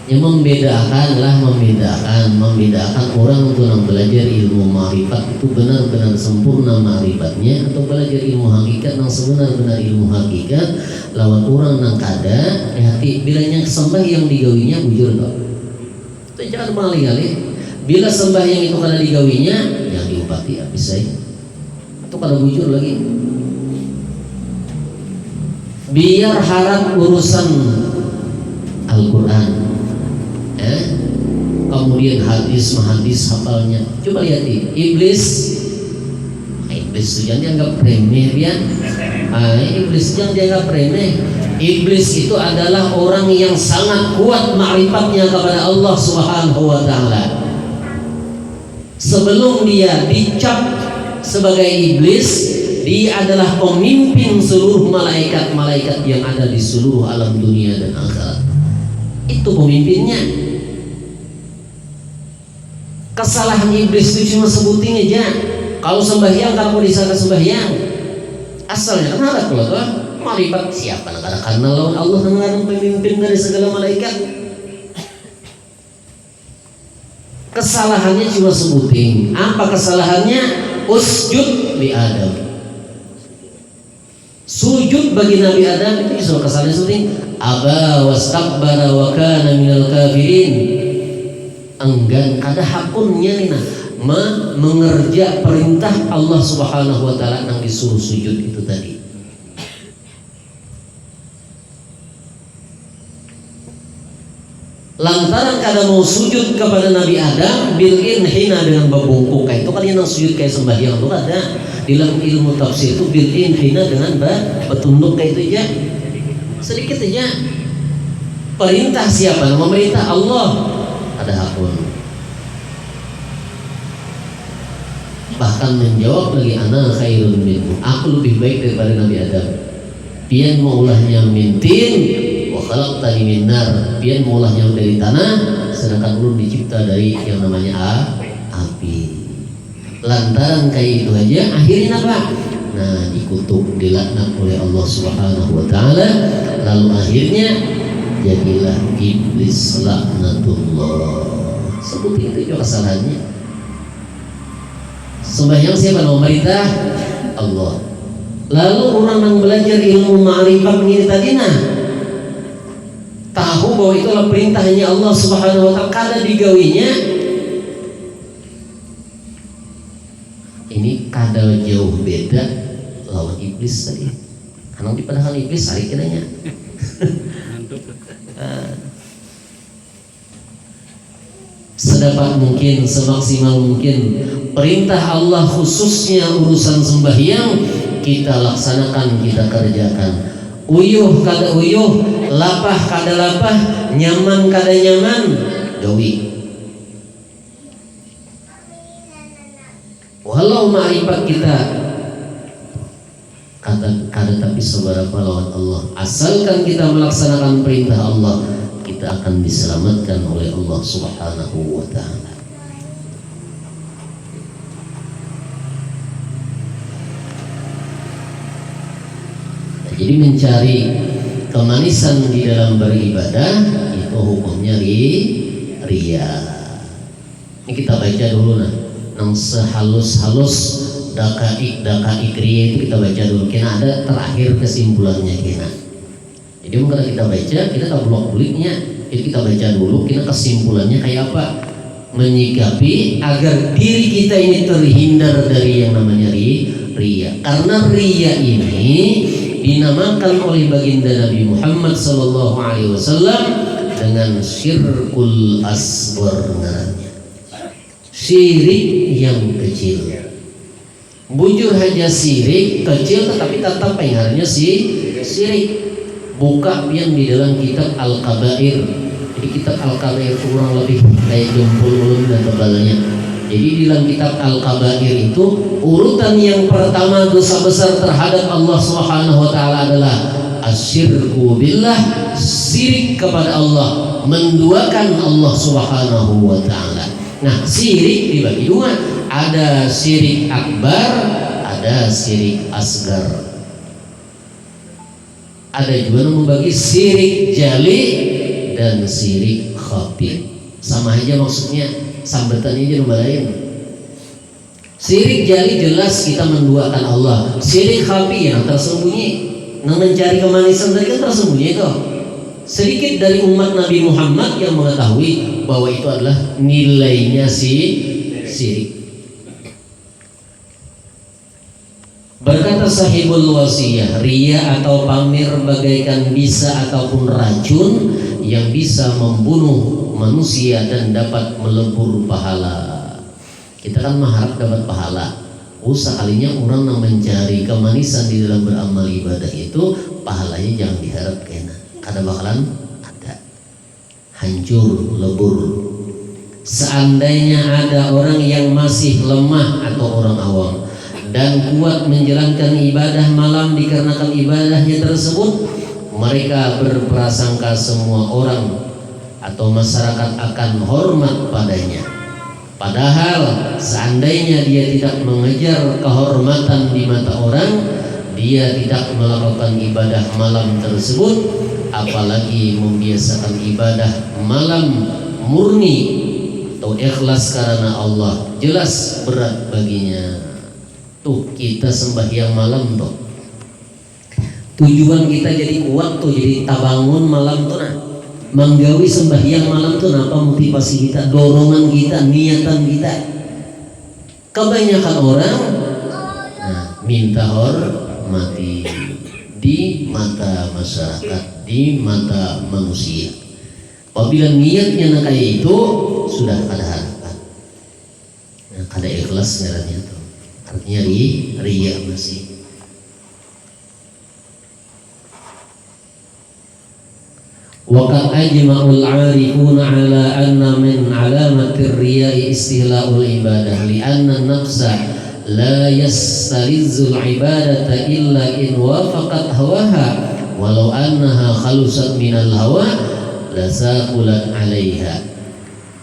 Yang membedakan orang untuk belajar ilmu ma'rifat itu benar-benar sempurna ma'rifatnya atau belajar ilmu hakikat yang sebenar-benar ilmu hakikat lawan orang yang kada hati bilanya sembah yang digawinya bujur toh. Itu jangan malih-malih. Bila sembahyang itu kada digawinya yang diupati habis saya. Atau kada bujur lagi. Biar harap urusan Al-Qur'an. Kemudian hadis hafalnya. Coba lihat iblis itu jangan dianggap remeh ya. Iblis jangan dianggap remeh. Iblis itu adalah orang yang sangat kuat ma'rifatnya kepada Allah Subhanahu wa taala. Sebelum dia dicap sebagai iblis, dia adalah pemimpin seluruh malaikat-malaikat yang ada di seluruh alam dunia dan akhirat. Itu pemimpinnya. Kesalahan iblis itu cuma sebuting aja. Kalau sembahyang kalau disangka sembahyang, asalnya kan ada kalau tuh marifat siapa? Karena lawan Allah yang pemimpin dari segala malaikat. Kesalahannya cuma sebuting. Apa kesalahannya? Usjud li Adam. Sujud bagi Nabi Adam itu cuma kesalahan sebuting. Aba wastakbara wa kana minal kafirin. Enggan kada hakunnya nih mengerja perintah Allah Subhanahu wa taala yang disuruh sujud itu tadi. Lantaran kada mau sujud kepada Nabi Adam bil-in hina dengan babungkuk kayak itu kan yang sujud kayak sembahyang itu ada di dalam ilmu tafsir itu bil-in hina dengan betunduk kayak itu aja sedikit aja. Perintah siapa? Memerintah Allah. Ada hakun. Bahkan menjawab lagi ana khairun minhu. Aku lebih baik daripada Nabi Adam. Pian maulahnya mintin wa khalaqtani min nar. Pian maulahnya dari tanah sedangkan ulun dicipta dari yang namanya api. Lantaran kayak itu aja akhirnya apa? Nah, dikutuk dilaknat oleh Allah Subhanahu wa taala. Lalu akhirnya jadilah iblis laknatullah. Seperti itu juga kesalahannya. Sembahyang siapa? Memerintah Allah. Lalu orang yang belajar ilmu ma'rifat ini tadi tahu bahwa itulah perintahnya Allah Subhanahu wa taala kada digawinya. Ini kada jauh beda lawan iblis tadi. Karena padahal iblis hari kiranya. Sedapat mungkin, semaksimal mungkin perintah Allah khususnya urusan sembahyang kita laksanakan, kita kerjakan. Uyuh kada uyuh, lapah kada lapah, nyaman kada nyaman, gawi. Walau ma'rifat kita kada tapi seberapa lawan Allah, asalkan kita melaksanakan perintah Allah, kita akan diselamatkan oleh Allah Subhanahu wa taala. Jadi mencari kemanisan di dalam beribadah itu hukumnya riya. Ini kita baca dulu nang sehalus-halus dakaik riya itu kita baca dulu. Kena ada terakhir kesimpulannya kena. Jadi kalau kita baca kita tak bolak-baliknya. Jadi kita baca dulu kena kesimpulannya kayak apa. Menyikapi agar diri kita ini terhindar dari yang namanya riya. Karena riya ini dinamakan oleh baginda Nabi Muhammad SAW dengan syirkul asghar, syirik yang kecil. Bujur hanya syirik kecil tetapi tetap pengaruhnya syirik. Buka yang di dalam kitab Al-Kabair. Jadi kitab Al-Kabair kurang lebih kayak jempol ulun dan tebalnya. Jadi di dalam kitab Al-Kabair itu urutan yang pertama dosa besar terhadap Allah Subhanahu wa taala adalah asyirku billah, syirik kepada Allah, menduakan Allah Subhanahu wa taala. Nah, syirik dibagi dua, ada syirik akbar, ada syirik asgar. Ada juga yang membagi syirik jali dan syirik khafi. Sama aja maksudnya, sambetannya aja nomor lain. Syirik jali jelas kita menduakan Allah. Syirik khafi yang tersembunyi, yang mencari kemanisan tadi kan tersembunyi itu. Sedikit dari umat Nabi Muhammad yang mengetahui bahwa itu adalah nilainya syirik. Berkata sahibul wasiyah, riya atau pamer bagaikan bisa ataupun racun yang bisa membunuh manusia dan dapat melebur pahala. Kita kan mengharap dapat pahala. Sekalinya orang yang mencari kemanisan di dalam beramal ibadah itu, pahalanya jangan diharap kena. Kada bakalan ada, hancur, lebur. Seandainya ada orang yang masih lemah atau orang awam dan kuat menjalankan ibadah malam dikarenakan ibadahnya tersebut, mereka berprasangka semua orang atau masyarakat akan hormat padanya. Padahal seandainya dia tidak mengejar kehormatan di mata orang, dia tidak melakukan ibadah malam tersebut, apalagi membiasakan ibadah malam murni atau ikhlas karena Allah, jelas berat baginya. Tuh kita sembahyang malam tuh, tujuan kita jadi kuat tuh, jadi tabangun malam tuh nah. Menggawi sembahyang malam tuh apa motivasi kita, dorongan kita, niatan kita. Kebanyakan orang minta hormati di mata masyarakat, di mata manusia. Apabila niatnya kayak itu, sudah ada harapan. Ada ikhlas ngarannya tuh. Artinya riya masih. Waqad ajma'ul 'arifuna 'ala anna min 'alamatir riya'i istihla'ul ibadah li'anna an-nafsa la yastalizzul ibadata illa in wafaqat hawaha walau annaha khalusat minal hawa lasaqulat 'alaiha.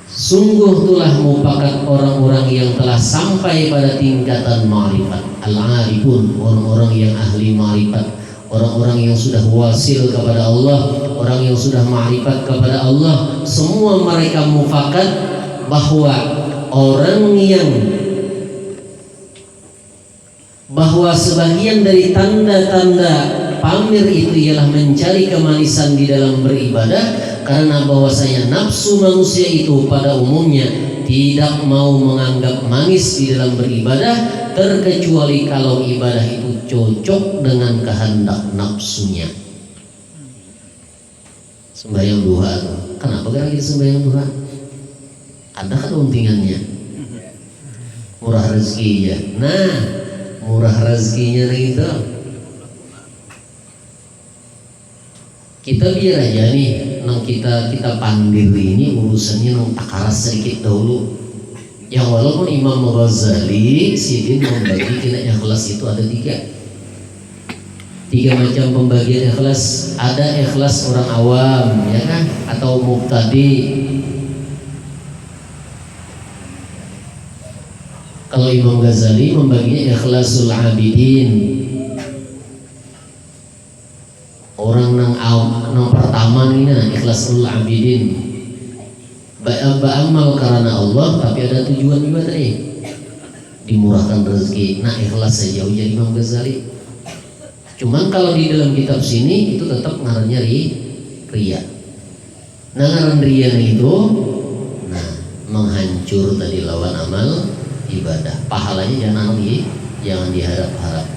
Sungguh telah mufakat orang-orang yang telah sampai pada tingkatan ma'rifat, al-'arifun, orang-orang yang ahli ma'rifat, orang-orang yang sudah wasil kepada Allah, orang yang sudah ma'rifat kepada Allah. Semua mereka mufakat bahwa sebagian dari tanda-tanda pamer itu ialah mencari kemanisan di dalam beribadah, karena bahwasanya nafsu manusia itu pada umumnya tidak mau menganggap manis di dalam beribadah, terkecuali kalau ibadah itu cocok dengan kehendak nafsunya. Sembahyang duha, kenapa kita sembahyang duha? Ada kan untingannya, murah rezekinya. Nah, murah rezekinya itu kita biar aja nih, nang kita pandir ini urusannya nang takaras sedikit dahulu. Yang walaupun Imam Ghazali sidin membagi kena ikhlas itu ada tiga macam pembagian ikhlas. Ada ikhlas orang awam, ya kan, atau mubtadi. Kalau Imam Ghazali membaginya ikhlasul abidin, orang nang pertama ini nah ikhlasul abidin, beramal karena Allah tapi ada tujuan juga tadi, dimurahkan rezeki. Nah ikhlas saja ujar Imam Ghazali. Cuman kalau di dalam kitab sini itu tetap ngarannya riya. Nah ngaran riya itu menghancur tadi lawan amal ibadah. Pahalanya jangan diharap-harap.